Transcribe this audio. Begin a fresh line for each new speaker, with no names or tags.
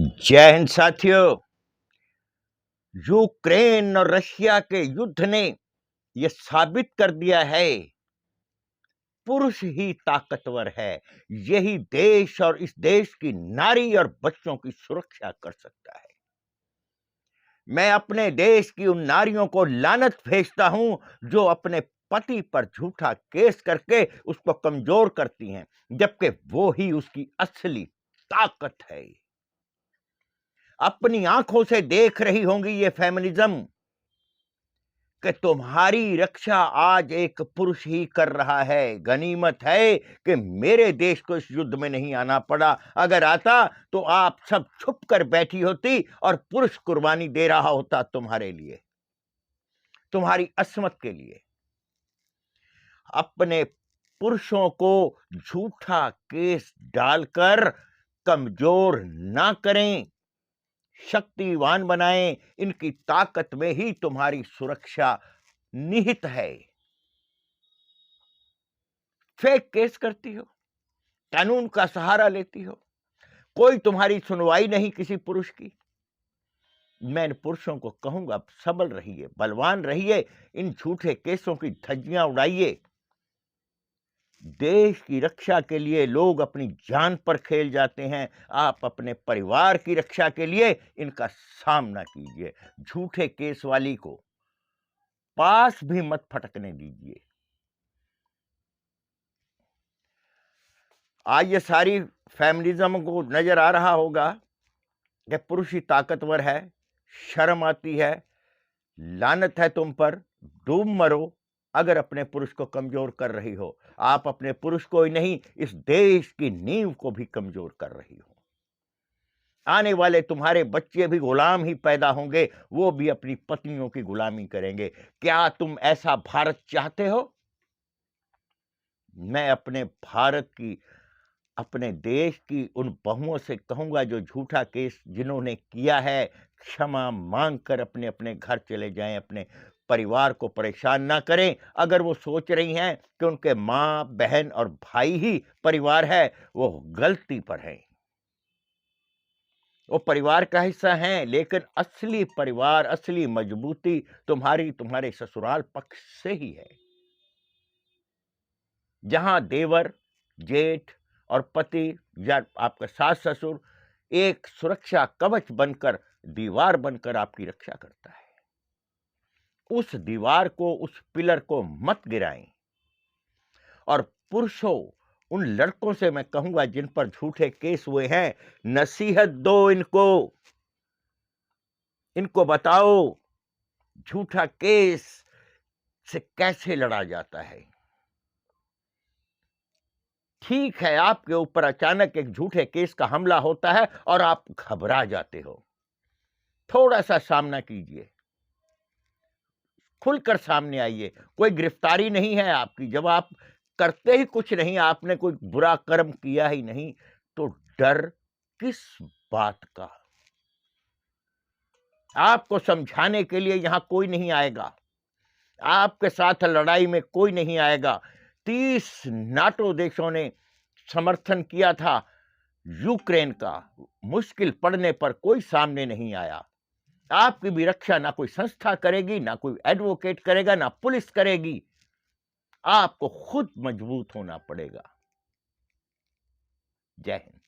जय हिंद साथियों। यूक्रेन और रशिया के युद्ध ने यह साबित कर दिया है पुरुष ही ताकतवर है। यही देश और इस देश की नारी और बच्चों की सुरक्षा कर सकता है। मैं अपने देश की उन नारियों को लानत भेजता हूं जो अपने पति पर झूठा केस करके उसको कमजोर करती हैं, जबकि वो ही उसकी असली ताकत है। अपनी आंखों से देख रही होंगी ये फेमिनिज्म कि तुम्हारी रक्षा आज एक पुरुष ही कर रहा है। गनीमत है कि मेरे देश को इस युद्ध में नहीं आना पड़ा। अगर आता तो आप सब छुप कर बैठी होती और पुरुष कुर्बानी दे रहा होता तुम्हारे लिए, तुम्हारी अस्मत के लिए। अपने पुरुषों को झूठा केस डालकर कमजोर ना करें, शक्तिवान बनाएं। इनकी ताकत में ही तुम्हारी सुरक्षा निहित है। फेक केस करती हो, कानून का सहारा लेती हो, कोई तुम्हारी सुनवाई नहीं किसी पुरुष की। मैं इन पुरुषों को कहूंगा, सबल रहिए, बलवान रहिए, इन झूठे केसों की धज्जियां उड़ाइए। देश की रक्षा के लिए लोग अपनी जान पर खेल जाते हैं। आप अपने परिवार की रक्षा के लिए इनका सामना कीजिए। झूठे केस वाली को पास भी मत फटकने दीजिए। आज ये सारी फेमिनिज्म को नजर आ रहा होगा कि पुरुष ही ताकतवर है। शर्म आती है, लानत है तुम पर। डूब मरो अगर अपने पुरुष को कमजोर कर रही हो। आप अपने पुरुष को ही नहीं, इस देश की नींव को भी कमजोर कर रही हो। आने वाले तुम्हारे बच्चे भी गुलाम ही पैदा होंगे, वो भी अपनी पत्नियों की गुलामी करेंगे। क्या तुम ऐसा भारत चाहते हो? मैं अपने भारत की, अपने देश की उन बहुओं से कहूंगा जो झूठा केस जिन्होंने किया है, क्षमा मांगकर अपने अपने घर चले जाएं। अपने परिवार को परेशान ना करें। अगर वो सोच रही हैं कि उनके मां, बहन और भाई ही परिवार है, वो गलती पर है। वो परिवार का हिस्सा हैं, लेकिन असली परिवार, असली मजबूती तुम्हारे ससुराल पक्ष से ही है, जहां देवर, जेठ और पति या आपका सास ससुर एक सुरक्षा कवच बनकर, दीवार बनकर आपकी रक्षा करता है। उस दीवार को, उस पिलर को मत गिराएं। और पुरुषों, उन लड़कों से मैं कहूंगा जिन पर झूठे केस हुए हैं, नसीहत दो इनको। इनको बताओ झूठा केस से कैसे लड़ा जाता है। ठीक है, आपके ऊपर अचानक एक झूठे केस का हमला होता है और आप घबरा जाते हो। थोड़ा सा सामना कीजिए, खुलकर सामने आइए। कोई गिरफ्तारी नहीं है आपकी। जब आप करते ही कुछ नहीं, आपने कोई बुरा कर्म किया ही नहीं, तो डर किस बात का? आपको समझाने के लिए यहां कोई नहीं आएगा। आपके साथ लड़ाई में कोई नहीं आएगा। 30 नाटो देशों ने समर्थन किया था यूक्रेन का। मुश्किल पड़ने पर कोई सामने नहीं आया। आपकी भी रक्षा ना कोई संस्था करेगी, ना कोई एडवोकेट करेगा, ना पुलिस करेगी। आपको खुद मजबूत होना पड़ेगा। जय हिंद।